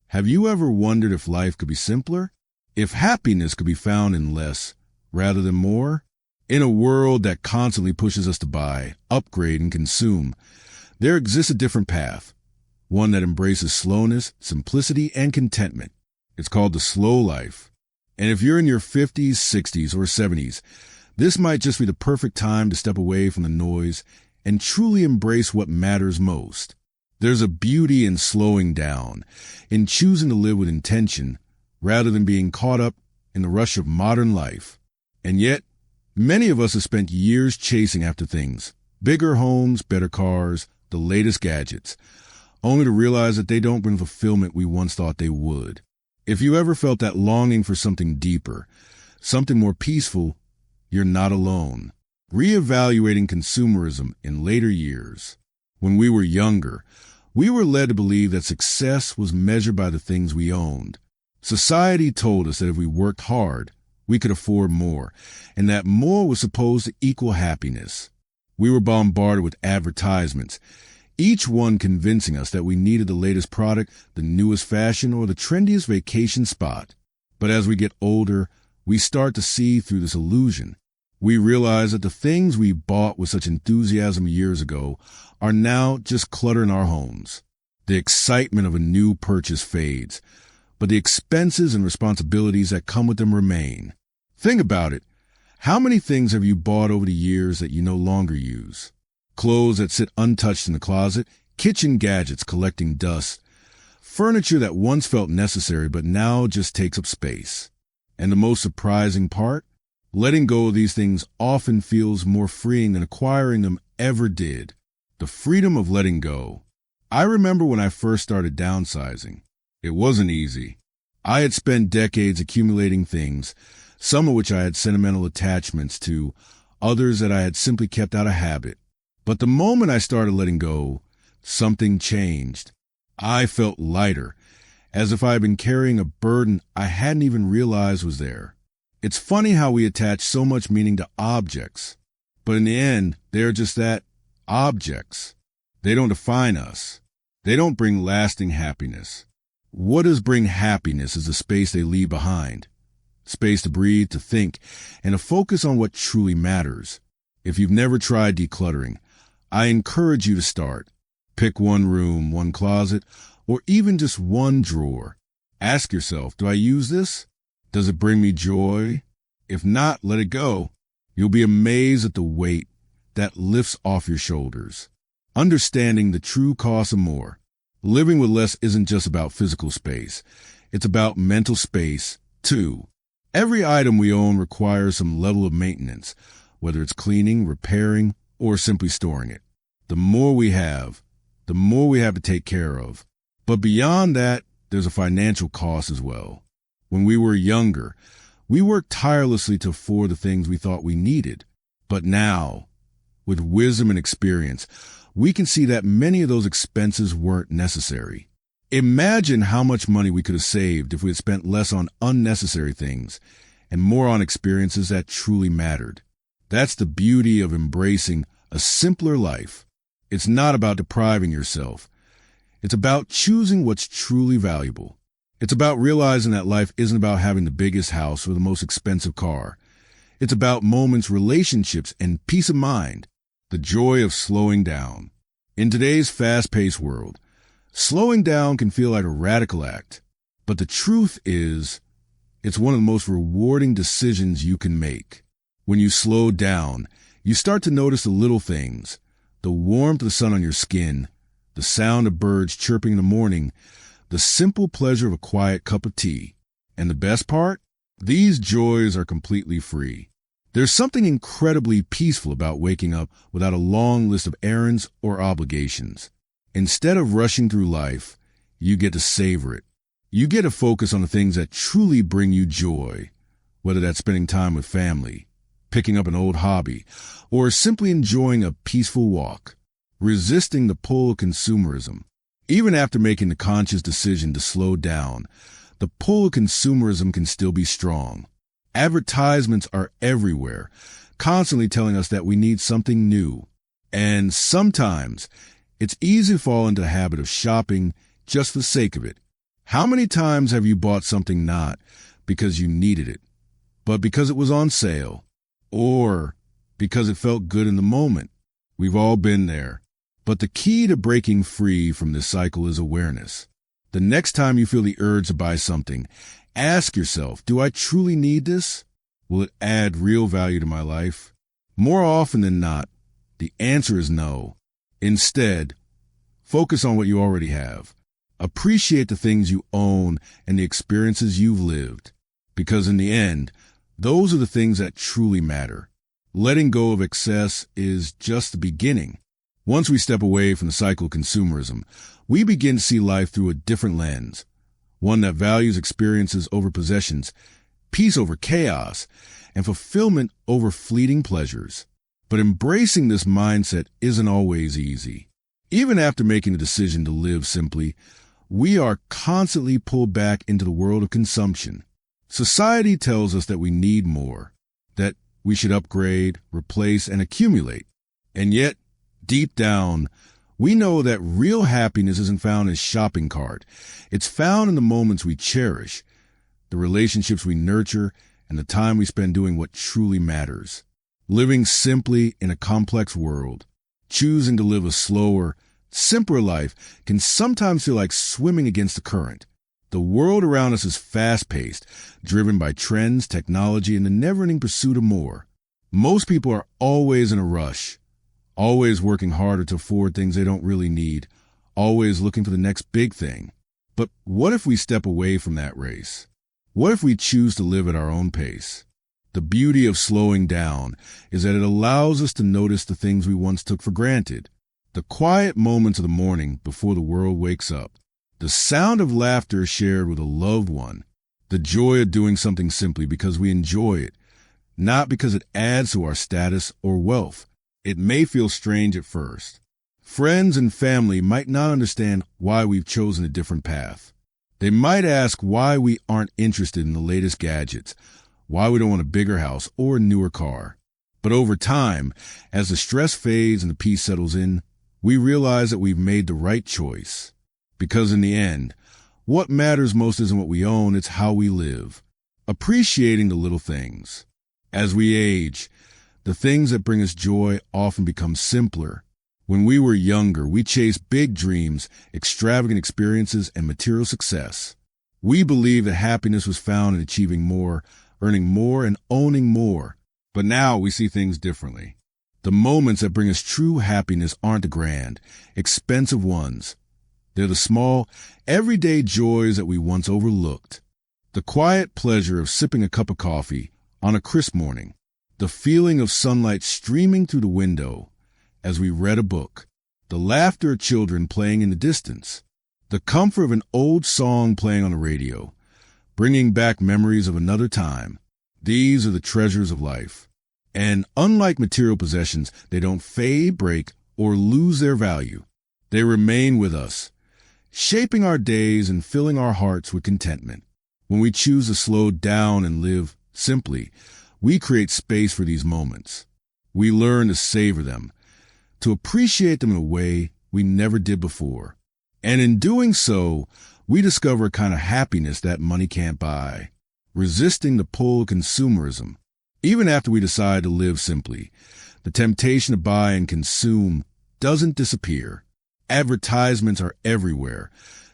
Have you ever wondered if life could be simpler? If happiness could be found in less rather than more? In a world that constantly pushes us to buy, upgrade, and consume, there exists a different path, one that embraces slowness, simplicity, and contentment. It's called the slow life. And if you're in your 50s, 60s, or 70s, this might just be the perfect time to step away from the noise and truly embrace what matters most. There's a beauty in slowing down, in choosing to live with intention, rather than being caught up in the rush of modern life. And yet, many of us have spent years chasing after things, bigger homes, better cars, the latest gadgets, only to realize that they don't bring the fulfillment we once thought they would. If you ever felt that longing for something deeper, something more peaceful, you're not alone. Reevaluating consumerism in later years. When we were younger, we were led to believe that success was measured by the things we owned. Society told us that if we worked hard, we could afford more, and that more was supposed to equal happiness. We were bombarded with advertisements, each one convincing us that we needed the latest product, the newest fashion, or the trendiest vacation spot. But as we get older, we start to see through this illusion. We realize that the things we bought with such enthusiasm years ago are now just clutter in our homes. The excitement of a new purchase fades, but the expenses and responsibilities that come with them remain. Think about it. How many things have you bought over the years that you no longer use? Clothes that sit untouched in the closet, kitchen gadgets collecting dust, furniture that once felt necessary but now just takes up space. And the most surprising part? Letting go of these things often feels more freeing than acquiring them ever did. The freedom of letting go. I remember when I first started downsizing. It wasn't easy. I had spent decades accumulating things, some of which I had sentimental attachments to, others that I had simply kept out of habit. But the moment I started letting go, something changed. I felt lighter, as if I had been carrying a burden I hadn't even realized was there. It's funny how we attach so much meaning to objects, but in the end, they're just that, objects. They don't define us. They don't bring lasting happiness. What does bring happiness is the space they leave behind. Space to breathe, to think, and to focus on what truly matters. If you've never tried decluttering, I encourage you to start. Pick one room, one closet, or even just one drawer. Ask yourself, do I use this? Does it bring me joy? If not, let it go. You'll be amazed at the weight that lifts off your shoulders. Understanding the true cost of more. Living with less isn't just about physical space. It's about mental space, too. Every item we own requires some level of maintenance, whether it's cleaning, repairing, or simply storing it. The more we have to take care of. But beyond that, there's a financial cost as well. When we were younger, we worked tirelessly to afford the things we thought we needed. But now, with wisdom and experience, we can see that many of those expenses weren't necessary. Imagine how much money we could have saved if we had spent less on unnecessary things and more on experiences that truly mattered. That's the beauty of embracing a simpler life. It's not about depriving yourself. It's about choosing what's truly valuable. It's about realizing that life isn't about having the biggest house or the most expensive car. It's about moments, relationships, and peace of mind. The joy of slowing down. In today's fast-paced world, slowing down can feel like a radical act. But the truth is, it's one of the most rewarding decisions you can make. When you slow down, you start to notice the little things, the warmth of the sun on your skin, the sound of birds chirping in the morning, the simple pleasure of a quiet cup of tea. And the best part? These joys are completely free. There's something incredibly peaceful about waking up without a long list of errands or obligations. Instead of rushing through life, you get to savor it. You get to focus on the things that truly bring you joy, whether that's spending time with family, picking up an old hobby, or simply enjoying a peaceful walk. Resisting the pull of consumerism. Even after making the conscious decision to slow down, the pull of consumerism can still be strong. Advertisements are everywhere, constantly telling us that we need something new. And sometimes, it's easy to fall into the habit of shopping just for the sake of it. How many times have you bought something not because you needed it, but because it was on sale, or because it felt good in the moment? We've all been there. But the key to breaking free from this cycle is awareness. The next time you feel the urge to buy something, ask yourself, do I truly need this? Will it add real value to my life? More often than not, the answer is no. Instead, focus on what you already have. Appreciate the things you own and the experiences you've lived, because in the end, those are the things that truly matter. Letting go of excess is just the beginning. Once we step away from the cycle of consumerism, we begin to see life through a different lens, one that values experiences over possessions, peace over chaos, and fulfillment over fleeting pleasures. But embracing this mindset isn't always easy. Even after making the decision to live simply, we are constantly pulled back into the world of consumption. Society tells us that we need more, that we should upgrade, replace, and accumulate. And yet, deep down, we know that real happiness isn't found in a shopping cart. It's found in the moments we cherish, the relationships we nurture, and the time we spend doing what truly matters. Living simply in a complex world, choosing to live a slower, simpler life can sometimes feel like swimming against the current. The world around us is fast-paced, driven by trends, technology, and the never-ending pursuit of more. Most people are always in a rush, always working harder to afford things they don't really need, always looking for the next big thing. But what if we step away from that race? What if we choose to live at our own pace? The beauty of slowing down is that it allows us to notice the things we once took for granted. The quiet moments of the morning before the world wakes up. The sound of laughter shared with a loved one. The joy of doing something simply because we enjoy it, not because it adds to our status or wealth. It may feel strange at first. Friends and family might not understand why we've chosen a different path. They might ask why we aren't interested in the latest gadgets, why we don't want a bigger house or a newer car. But over time, as the stress fades and the peace settles in, we realize that we've made the right choice. Because in the end, what matters most isn't what we own, it's how we live. Appreciating the little things. As we age, the things that bring us joy often become simpler. When we were younger, we chased big dreams, extravagant experiences, and material success. We believed that happiness was found in achieving more, earning more, and owning more. But now we see things differently. The moments that bring us true happiness aren't the grand, expensive ones. They're the small, everyday joys that we once overlooked. The quiet pleasure of sipping a cup of coffee on a crisp morning. The feeling of sunlight streaming through the window as we read a book. The laughter of children playing in the distance. The comfort of an old song playing on the radio, bringing back memories of another time. These are the treasures of life. And unlike material possessions, they don't fade, break, or lose their value. They remain with us, shaping our days and filling our hearts with contentment. When we choose to slow down and live simply, we create space for these moments. We learn to savor them, to appreciate them in a way we never did before. And in doing so, we discover a kind of happiness that money can't buy, resisting the pull of consumerism. Even after we decide to live simply, the temptation to buy and consume doesn't disappear. Advertisements are everywhere,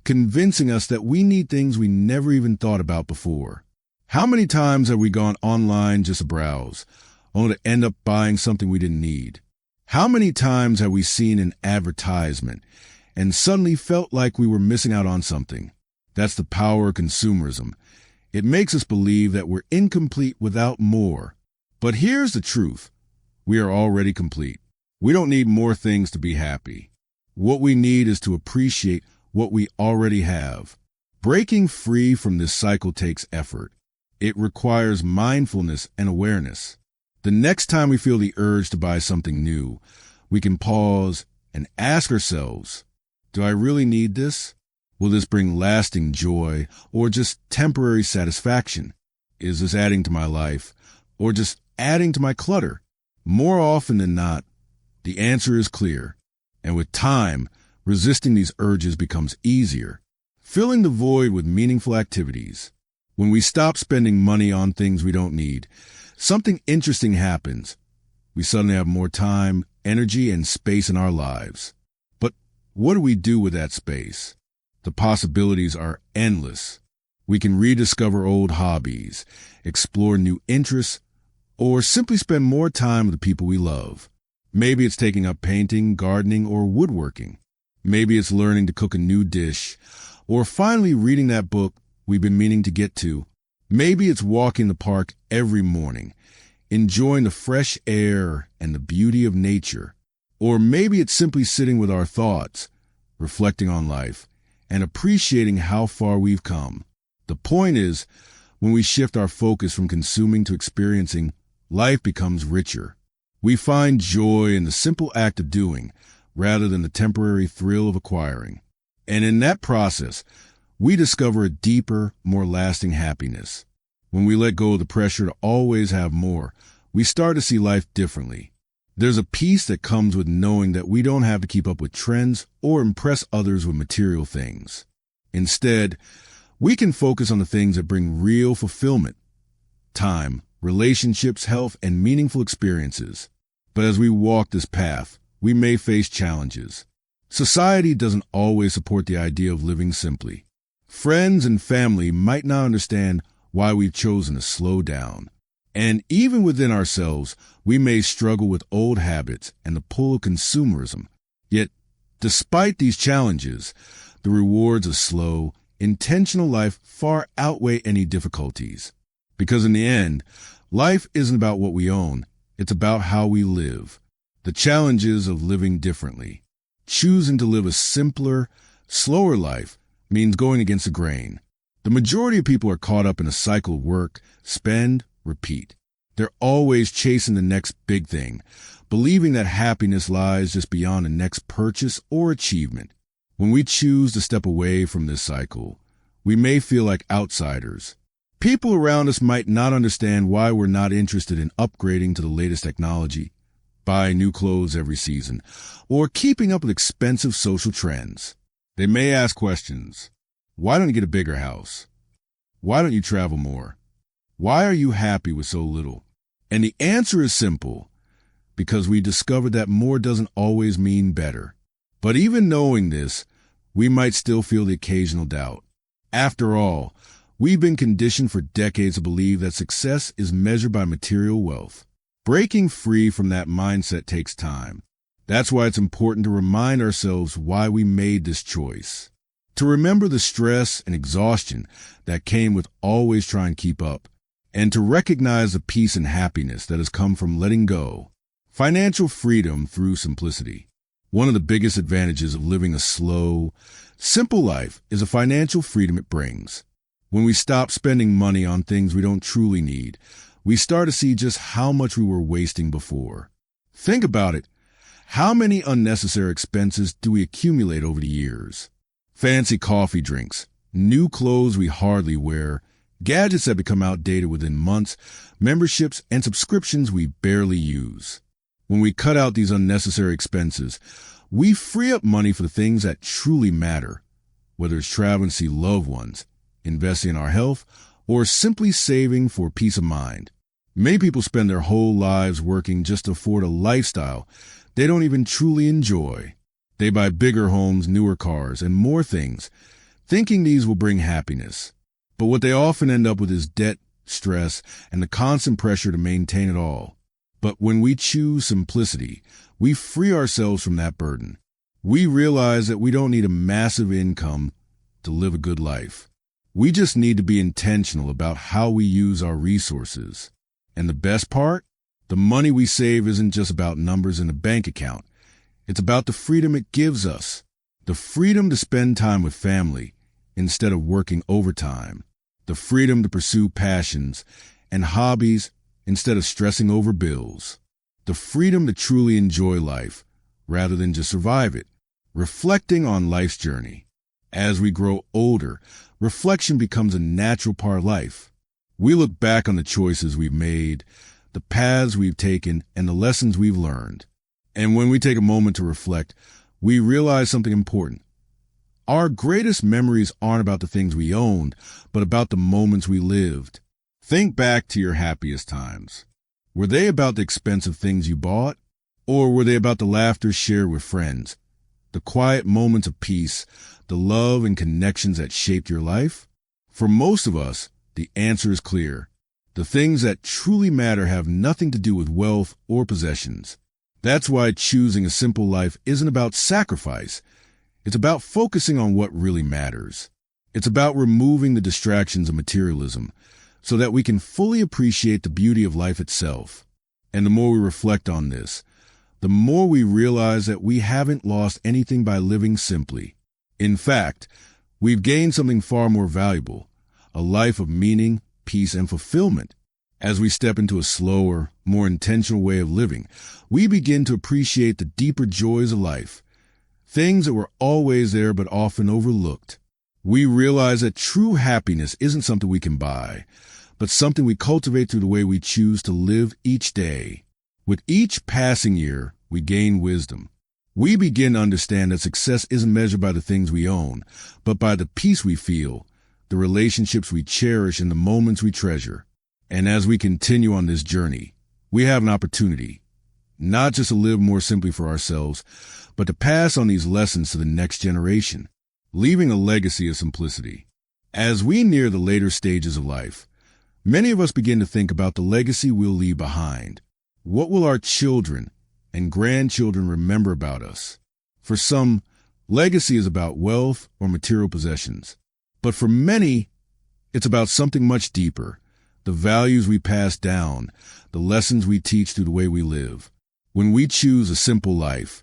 convincing us that we need things we never even thought about before. How many times have we gone online just to browse, only to end up buying something we didn't need? How many times have we seen an advertisement and suddenly felt like we were missing out on something? That's the power of consumerism. It makes us believe that we're incomplete without more. But here's the truth. We are already complete. We don't need more things to be happy. What we need is to appreciate what we already have. Breaking free from this cycle takes effort. It requires mindfulness and awareness. The next time we feel the urge to buy something new, we can pause and ask ourselves, do I really need this? Will this bring lasting joy or just temporary satisfaction? Is this adding to my life or just adding to my clutter? More often than not, the answer is clear. And with time, resisting these urges becomes easier. filling the void with meaningful activities. When we stop spending money on things we don't need, something interesting happens. We suddenly have more time, energy, and space in our lives. But what do we do with that space? The possibilities are endless. We can rediscover old hobbies, explore new interests, or simply spend more time with the people we love. Maybe it's taking up painting, gardening, or woodworking. Maybe it's learning to cook a new dish, or finally reading that book we've been meaning to get to. Maybe it's walking the park every morning, enjoying the fresh air and the beauty of nature. Or maybe it's simply sitting with our thoughts, reflecting on life, and appreciating how far we've come. The point is, when we shift our focus from consuming to experiencing, life becomes richer. We find joy in the simple act of doing, rather than the temporary thrill of acquiring. And in that process, we discover a deeper, more lasting happiness. When we let go of the pressure to always have more, we start to see life differently. There's a peace that comes with knowing that we don't have to keep up with trends or impress others with material things. Instead, we can focus on the things that bring real fulfillment: time, relationships, health, and meaningful experiences. But as we walk this path, we may face challenges. Society doesn't always support the idea of living simply. Friends and family might not understand why we've chosen to slow down. And even within ourselves, we may struggle with old habits and the pull of consumerism. Yet, despite these challenges, the rewards of slow, intentional life far outweigh any difficulties. Because in the end, life isn't about what we own, it's about how we live. The challenges of living differently. Choosing to live a simpler, slower life means going against the grain. The majority of people are caught up in a cycle of work, spend, repeat. They're always chasing the next big thing, believing that happiness lies just beyond the next purchase or achievement. When we choose to step away from this cycle, we may feel like outsiders. People around us might not understand why we're not interested in upgrading to the latest technology, buying new clothes every season, or keeping up with expensive social trends. They may ask questions. Why don't you get a bigger house? Why don't you travel more? Why are you happy with so little? And the answer is simple, because we discovered that more doesn't always mean better. But even knowing this, we might still feel the occasional doubt. After all, we've been conditioned for decades to believe that success is measured by material wealth. Breaking free from that mindset takes time. That's why it's important to remind ourselves why we made this choice. To remember the stress and exhaustion that came with always trying to keep up, and to recognize the peace and happiness that has come from letting go. Financial freedom through simplicity. One of the biggest advantages of living a slow, simple life is the financial freedom it brings. When we stop spending money on things we don't truly need, we start to see just how much we were wasting before. Think about it. How many unnecessary expenses do we accumulate over the years? Fancy coffee drinks, new clothes we hardly wear, gadgets that become outdated within months, memberships and subscriptions we barely use. When we cut out these unnecessary expenses, we free up money for the things that truly matter, whether it's traveling to see loved ones, investing in our health, or simply saving for peace of mind. Many people spend their whole lives working just to afford a lifestyle they don't even truly enjoy. They buy bigger homes, newer cars, and more things, thinking these will bring happiness. But what they often end up with is debt, stress, and the constant pressure to maintain it all. But when we choose simplicity, we free ourselves from that burden. We realize that we don't need a massive income to live a good life. We just need to be intentional about how we use our resources. And the best part? The money we save isn't just about numbers in a bank account. It's about the freedom it gives us. The freedom to spend time with family instead of working overtime. The freedom to pursue passions and hobbies instead of stressing over bills. The freedom to truly enjoy life rather than just survive it. Reflecting on life's journey. As we grow older, reflection becomes a natural part of life. We look back on the choices we've made, the paths we've taken, and the lessons we've learned. And when we take a moment to reflect, we realize something important. Our greatest memories aren't about the things we owned, but about the moments we lived. Think back to your happiest times. Were they about the expensive things you bought? Or were they about the laughter shared with friends, the quiet moments of peace, the love and connections that shaped your life? For most of us, the answer is clear. The things that truly matter have nothing to do with wealth or possessions. That's why choosing a simple life isn't about sacrifice. It's about focusing on what really matters. It's about removing the distractions of materialism so that we can fully appreciate the beauty of life itself. And the more we reflect on this, the more we realize that we haven't lost anything by living simply. In fact, we've gained something far more valuable, a life of meaning, peace, and fulfillment. As we step into a slower, more intentional way of living, we begin to appreciate the deeper joys of life, things that were always there but often overlooked. We realize that true happiness isn't something we can buy, but something we cultivate through the way we choose to live each day. With each passing year, we gain wisdom. We begin to understand that success isn't measured by the things we own, but by the peace we feel, the relationships we cherish, and the moments we treasure. And as we continue on this journey, we have an opportunity, not just to live more simply for ourselves, but to pass on these lessons to the next generation, leaving a legacy of simplicity. As we near the later stages of life, many of us begin to think about the legacy we'll leave behind. What will our children and grandchildren remember about us? For some, legacy is about wealth or material possessions. But for many, it's about something much deeper, the values we pass down, the lessons we teach through the way we live. When we choose a simple life,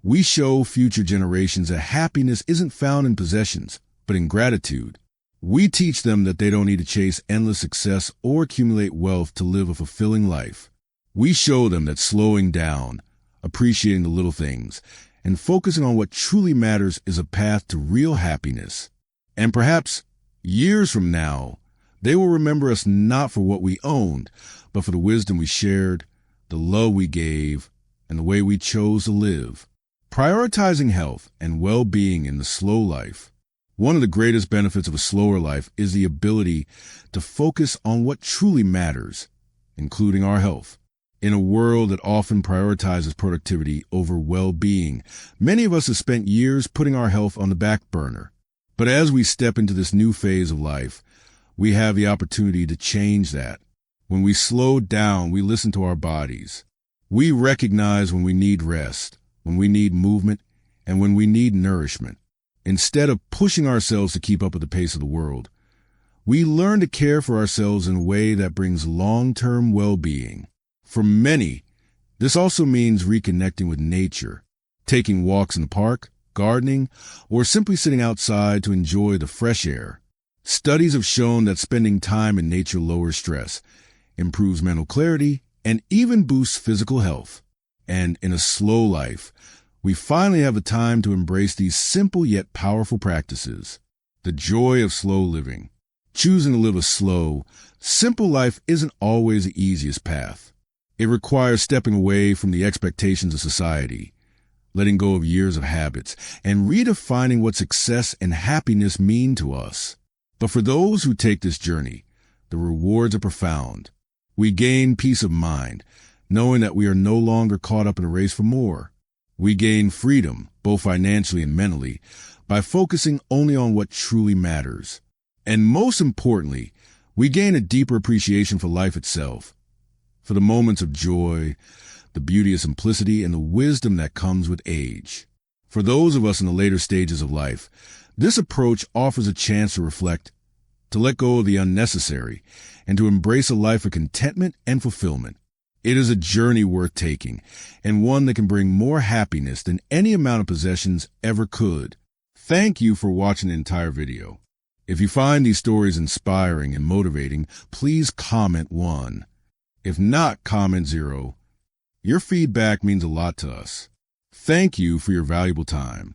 we show future generations that happiness isn't found in possessions, but in gratitude. We teach them that they don't need to chase endless success or accumulate wealth to live a fulfilling life. We show them that slowing down, appreciating the little things, and focusing on what truly matters is a path to real happiness. And perhaps, years from now, they will remember us not for what we owned, but for the wisdom we shared, the love we gave, and the way we chose to live. Prioritizing health and well-being in the slow life. One of the greatest benefits of a slower life is the ability to focus on what truly matters, including our health. In a world that often prioritizes productivity over well-being, many of us have spent years putting our health on the back burner. But as we step into this new phase of life, we have the opportunity to change that. When we slow down, we listen to our bodies. We recognize when we need rest, when we need movement, and when we need nourishment. Instead of pushing ourselves to keep up with the pace of the world, we learn to care for ourselves in a way that brings long-term well-being. For many, this also means reconnecting with nature, taking walks in the park, gardening, or simply sitting outside to enjoy the fresh air. Studies have shown that spending time in nature lowers stress, improves mental clarity, and even boosts physical health. And in a slow life, we finally have the time to embrace these simple yet powerful practices. The joy of slow living. Choosing to live a slow, simple life isn't always the easiest path. It requires stepping away from the expectations of society, letting go of years of habits, and redefining what success and happiness mean to us. But for those who take this journey, the rewards are profound. We gain peace of mind, knowing that we are no longer caught up in a race for more. We gain freedom, both financially and mentally, by focusing only on what truly matters. And most importantly, we gain a deeper appreciation for life itself, for the moments of joy, the beauty of simplicity, and the wisdom that comes with age. For those of us in the later stages of life, this approach offers a chance to reflect, to let go of the unnecessary, and to embrace a life of contentment and fulfillment. It is a journey worth taking, and one that can bring more happiness than any amount of possessions ever could. Thank you for watching the entire video. If you find these stories inspiring and motivating, please comment 1. If not, comment 0. Your feedback means a lot to us. Thank you for your valuable time.